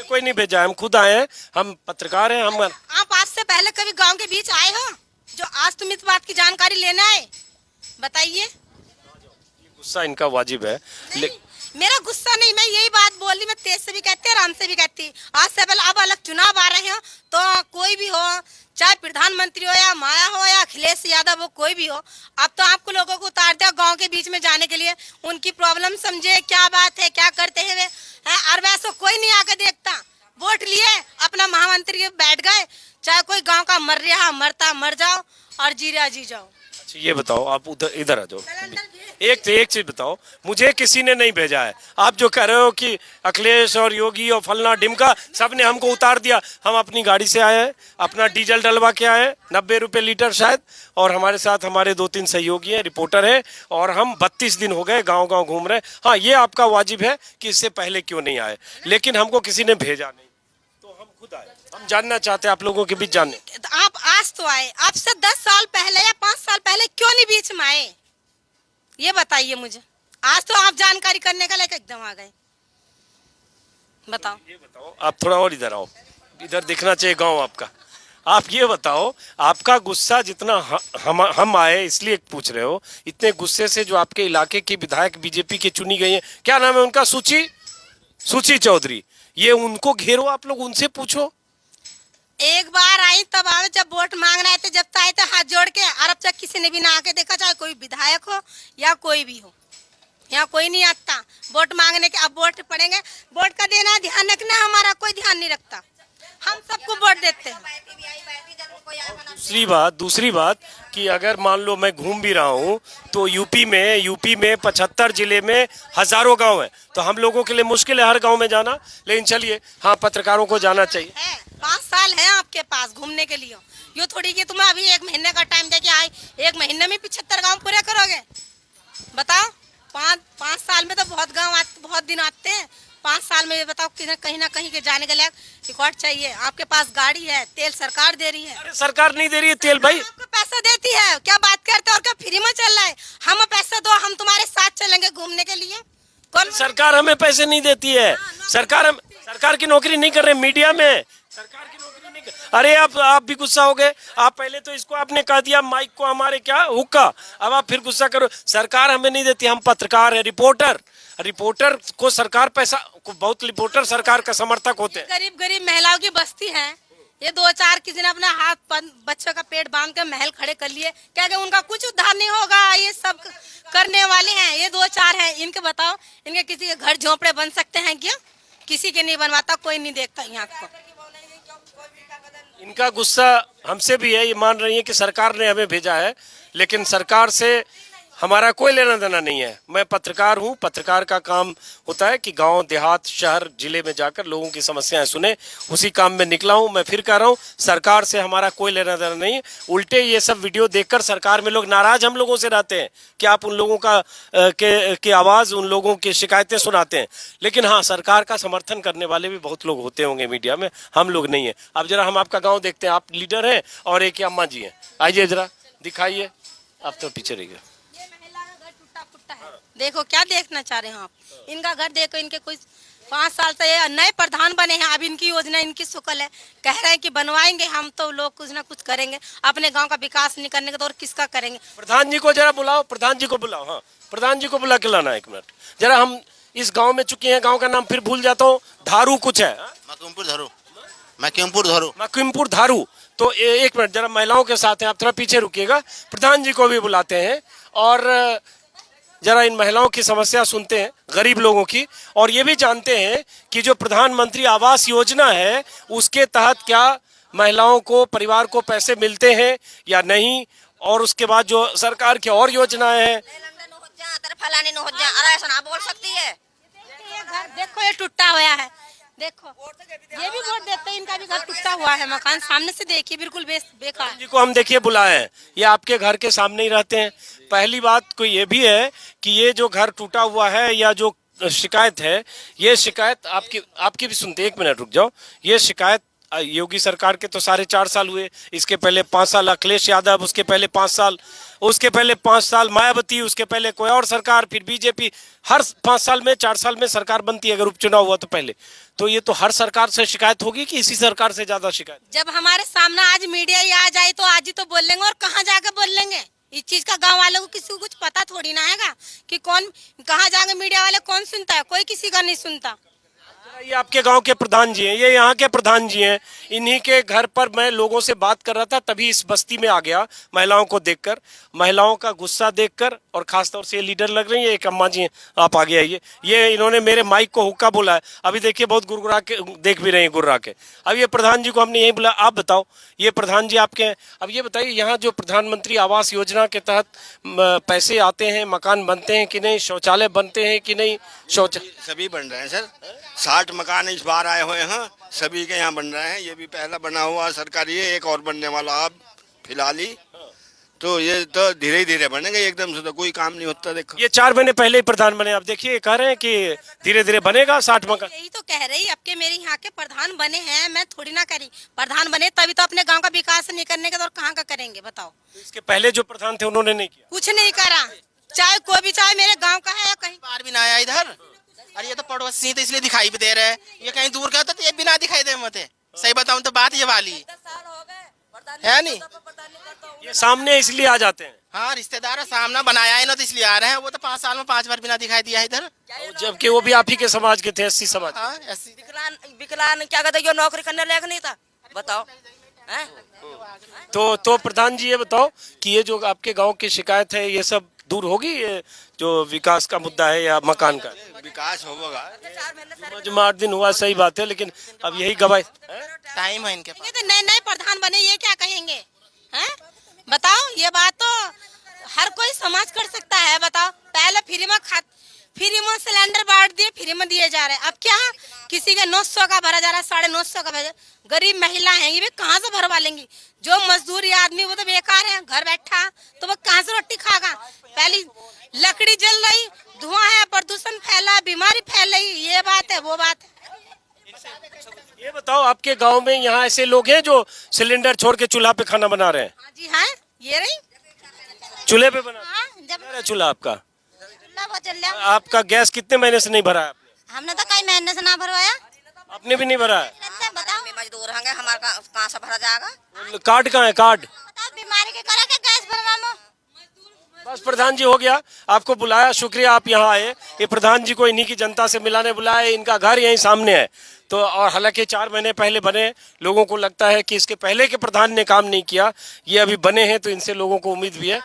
कोई नहीं भेजा है, हम खुद आए हैं, हम पत्रकार हैं। हम आप आज से पहले कभी गांव के बीच आए हो जो आज तुम इस बात की जानकारी लेने आए? बताइए। गुस्सा इनका वाजिब है। मेरा गुस्सा नहीं, मैं यही बात बोल रही, मैं तेज से भी कहती है, आराम से भी कहती। आज से पहले अब अलग चुनाव आ रहे हो तो कोई भी हो, चाहे प्रधानमंत्री हो या माया हो या अखिलेश यादव हो, कोई भी हो, अब तो आपको लोगों को उतार दिया गांव के बीच में जाने के लिए। उनकी प्रॉब्लम समझे, क्या बात है, क्या करते हैं वे, और वैसे कोई नहीं आके देखता। वोट लिए अपना महामंत्री बैठ गए, चाहे कोई गाँव का मर रहा मरता मर जाओ और जी रहा जी जाओ। ये बताओ, आप उधर इधर आ जाओ, एक चीज बताओ, मुझे किसी ने नहीं भेजा है। आप जो कह रहे हो कि अखिलेश और योगी और फलना डिमका सब ने हमको उतार दिया, हम अपनी गाड़ी से आए हैं, अपना डीजल डलवा के आए हैं, 90 रुपए लीटर शायद, और हमारे साथ हमारे 2-3 सहयोगी हैं, रिपोर्टर हैं, और हम 32 दिन हो गए गाँव गाँव घूम रहे हैं। हाँ, ये आपका वाजिब है कि इससे पहले क्यों नहीं आए, लेकिन हमको किसी ने भेजा नहीं, तो हम खुद आए। हम जानना चाहते हैं आप लोगों के बीच जानने। आप आज तो आए, आपसे 10 साल पहले या 5 साल पहले क्यों नहीं बीच में आए, ये बताइए मुझे। आज तो आप जानकारी करने का लेकर एकदम आ गए। बताओ। ये बताओ, आप थोड़ा और इधर आओ, इधर दिखना चाहिए गांव आपका। आप ये बताओ, आपका गुस्सा जितना हम आए इसलिए पूछ रहे हो, इतने गुस्से से जो आपके इलाके की विधायक बीजेपी की चुनी गई है, क्या नाम है उनका? सुची चौधरी, ये उनको घेरो, आप लोग उनसे पूछो। एक बार आई तब आवे, जब वोट मांगना है तो जब आए तो हाथ जोड़ के, और अब तक किसी ने भी ना आके देखा, चाहे कोई विधायक हो या कोई भी हो, यहाँ कोई नहीं आता वोट मांगने के। अब वोट पड़ेंगे, वोट का देना, ध्यान रखना, हमारा कोई ध्यान नहीं रखता, हम सबको वोट देते हैं। दूसरी बात कि अगर मान लो मैं घूम भी रहा हूँ तो यूपी में 75 जिले में हजारों गांव है, तो हम लोगों के लिए मुश्किल है हर गांव में जाना, लेकिन चलिए, हाँ, पत्रकारों को जाना चाहिए। 5 साल है आपके पास घूमने के लिए, यो थोड़ी कि तुम्हें अभी 1 महीने का टाइम दे के आए, 1 महीने में 75 गाँव पूरे करोगे? बताओ। 5 साल में तो बहुत दिन आते हैं। 5 साल में ये बताओ कहीं ना कहीं के जाने के लिए रिकॉर्ड चाहिए। आपके पास गाड़ी है, तेल सरकार दे रही है। अरे सरकार नहीं दे रही है तेल भाई, आपको पैसा देती है, क्या बात करते हो, और क्या फ्री में चल रहा है? हम पैसा दो, हम तुम्हारे साथ चलेंगे घूमने के लिए। कौन? सरकार हमें पैसे नहीं देती है, सरकार की नौकरी नहीं कर रहे मीडिया में, सरकार की नौकरी नहीं कर। अरे आप भी गुस्सा हो गए, आप पहले तो इसको आपने कह दिया माइक को हमारे क्या हुक्का, अब आप फिर गुस्सा करो। सरकार हमें नहीं देती, हम पत्रकार है, रिपोर्टर को सरकार पैसा, बहुत रिपोर्टर सरकार का समर्थक होते हैं। गरीब महिलाओं की बस्ती है, ये 2-4 किसी ने अपना हाथ बच्चों का पेट बांध कर महल खड़े कर लिए, क्या कि उनका कुछ उद्धार नहीं होगा? ये सब करने वाले हैं, ये 2-4 हैं, इनके बताओ, इनके किसी के घर झोपड़े बन सकते हैं क्या? किसी के नहीं बनवाता, कोई नहीं देखता यहाँ को। इनका गुस्सा हमसे भी है, ये मान रही है कि सरकार ने हमें भेजा है, लेकिन सरकार से हमारा कोई लेना देना नहीं है। मैं पत्रकार हूँ, पत्रकार का काम होता है कि गांव देहात शहर जिले में जाकर लोगों की समस्याएं सुने, उसी काम में निकला हूँ। मैं फिर कह रहा हूँ, सरकार से हमारा कोई लेना देना नहीं है। उल्टे ये सब वीडियो देखकर सरकार में लोग नाराज हम लोगों से रहते हैं कि आप उन लोगों की आवाज़, उन लोगों की शिकायतें सुनाते हैं, लेकिन हाँ, सरकार का समर्थन करने वाले भी बहुत लोग होते होंगे मीडिया में, हम लोग नहीं है। अब जरा हम आपका गाँव देखते हैं, आप लीडर हैं और एक अम्मा जी हैं, आइए जरा दिखाइए, आप तो पीछे रहिए। देखो क्या देखना चाह रहे हो आप, इनका घर देखो, इनके कुछ 5 साल से ये नए प्रधान बने हैं, अब इनकी योजना, इनकी शुक्ल है, कह रहे हैं कि बनवाएंगे हम, तो लोग कुछ ना कुछ करेंगे। अपने गांव का विकास नहीं करने का तो और किसका करेंगे? प्रधान जी को जरा बुलाओ, प्रधान जी को बुलाओ, हाँ, प्रधान जी को बुला के लाना 1 मिनट जरा। हम इस गाँव में चुके हैं, गाँव का नाम फिर भूल जाता हूँ, धारू कुछ है, मकिमपुर धारू। तो 1 मिनट जरा, महिलाओं के साथ हैं, आप थोड़ा पीछे रुकिएगा, प्रधान जी को भी बुलाते हैं और जरा इन महिलाओं की समस्या सुनते हैं, गरीब लोगों की, और ये भी जानते हैं कि जो प्रधानमंत्री आवास योजना है उसके तहत क्या महिलाओं को, परिवार को पैसे मिलते हैं या नहीं, और उसके बाद जो सरकार की और योजनाएं हैं। बोल सकती है, ये घर देखो, ये टूटा हुआ है, देखो ये भी वोट देते हैं, इनका भी घर टूटा हुआ है, मकान सामने से देखिए बिल्कुल बेकार। जी को हम देखिए बुलाए हैं, ये आपके घर के सामने ही रहते हैं। पहली बात को ये भी है कि ये जो घर टूटा हुआ है या जो शिकायत है, ये शिकायत आपकी भी सुनते, 1 मिनट रुक जाओ, ये शिकायत योगी सरकार के तो 4.5 साल हुए, इसके पहले 5 साल अखिलेश यादव, उसके पहले 5 साल, उसके पहले 5 साल मायावती, उसके पहले कोई और सरकार, फिर बीजेपी। हर 5 साल में 4 साल में सरकार बनती है अगर उपचुनाव हुआ तो पहले। तो ये तो हर सरकार से शिकायत होगी कि इसी सरकार से ज्यादा शिकायत? जब हमारे सामने आज मीडिया ही आ जाए तो आज ही तो बोल लेंगे, और कहाँ जाकर बोल लेंगे? इस चीज का गांव वालों को किसी को कुछ पता थोड़ी ना हैगा कि कौन कहाँ जाएंगे। मीडिया वाले कौन सुनता है? कोई किसी का नहीं सुनता। ये आपके गांव के प्रधान जी हैं, ये यहाँ के प्रधान जी हैं, इन्हीं के घर पर मैं लोगों से बात कर रहा था, तभी इस बस्ती में आ गया महिलाओं को देखकर, महिलाओं का गुस्सा देखकर। और खासतौर से ये लीडर लग रही है, एक अम्मा जी हैं, आप आगे आइए। ये इन्होंने मेरे माइक को हुक्का बोला है, अभी देखिए बहुत गुरगुरा के देख भी रहे हैं, गुर्रा के। अब ये प्रधान जी को हमने यही बोला, आप बताओ, ये प्रधान जी आपके हैं, अब ये बताइए यहाँ जो प्रधानमंत्री आवास योजना के तहत पैसे आते हैं, मकान बनते हैं कि नहीं, शौचालय बनते हैं कि नहीं? सभी बन रहे हैं सर, 60 मकान इस बार आए हुए हैं, सभी के यहाँ बन रहे हैं। ये भी पहला बना हुआ सरकारी है, एक और बनने वाला अब फिलहाल ही। तो ये तो धीरे धीरे बनेंगे, एकदम से तो कोई काम नहीं होता। देखो ये 4 महीने पहले ही प्रधान बने, अब देखिए कह रहे हैं कि धीरे धीरे बनेगा 60 मकान। यही तो कह रही, अब के मेरे यहाँ के प्रधान बने हैं, मैं थोड़ी ना करी। प्रधान बने तभी तो अपने गांव का विकास नहीं करने के तो और कहाँ का करेंगे बताओ? इसके पहले जो प्रधान थे उन्होंने नहीं किया, कुछ नहीं करा। चाहे कोई भी, चाहे मेरे गांव का है या कहीं। बार भी ना आया इधर। अरे ये तो पड़ोसी तो इसलिए दिखाई भी दे रहे हैं, ये कहीं दूर का होता तो ये भी ना दिखाई दे मते। सही बताऊं तो बात ये वाली है नहीं। ये सामने इसलिए आ जाते हैं, हाँ रिश्तेदार है, सामना बनाया है ना तो इसलिए आ रहे हैं। वो तो 5 साल में 5 बार बिना दिखाई दिया है इधर। जबकि वो भी आप ही के समाज के थे, 80 समाज। हाँ ऐसी विकलांग क्या कहते, जो नौकरी करने लायक नहीं था, बताओ हैं? तो प्रधान जी ये बताओ कि ये जो आपके गांव की शिकायत है, ये सब दूर होगी? ये जो विकास का मुद्दा है या मकान का? विकास होगा। 8 दिन हुआ, सही बात है, लेकिन अब यही गवाही टाइम है इनके पास। ये तो नए नए प्रधान बने, ये क्या कहेंगे? हैं? बताओ, ये बात तो हर कोई समाज कर सकता है। बताओ, पहले फ्री में सिलेंडर बांट दिए, फ्री में दिए जा रहे हैं। अब क्या किसी के 900 का भरा जा रहा है, 950 का भरा। गरीब महिला है, ये भी कहाँ से भरवा लेंगी? जो मजदूरी आदमी वो तो बेकार है, घर बैठा तो वो कहाँ से रोटी खागा? पहली लकड़ी जल रही, धुआं है, प्रदूषण फैला, बीमारी फैल रही, ये बात है, वो बात है। ये बताओ, आपके गांव में यहाँ ऐसे लोग हैं जो सिलेंडर छोड़ के चूल्हा पे खाना बना रहे हैं? हाँ जी, हाँ, ये रही चूल्हे पे बना हाँ, जब चूल्हा आपका? वो चल रहा। आपका गैस कितने महीने से नहीं भरा है आपने? हमने तो कई महीने से ना भरवाया। आपने भी नहीं भरा है? बताओ, मजदूर होंगे, हमारा कहाँ से भरा जाएगा? कार्ड कहाँ है? कार्ड बताओ, बीमारी के करा के गैस भरवामो। बस प्रधान जी हो गया, आपको बुलाया, शुक्रिया आप यहाँ आए। ये प्रधान जी को इन्हीं की जनता से मिलाने बुलाया, इनका घर यहीं सामने है। तो और हालांकि 4 महीने पहले बने, लोगों को लगता है कि इसके पहले के प्रधान ने काम नहीं किया, ये अभी बने हैं तो इनसे लोगों को उम्मीद भी है।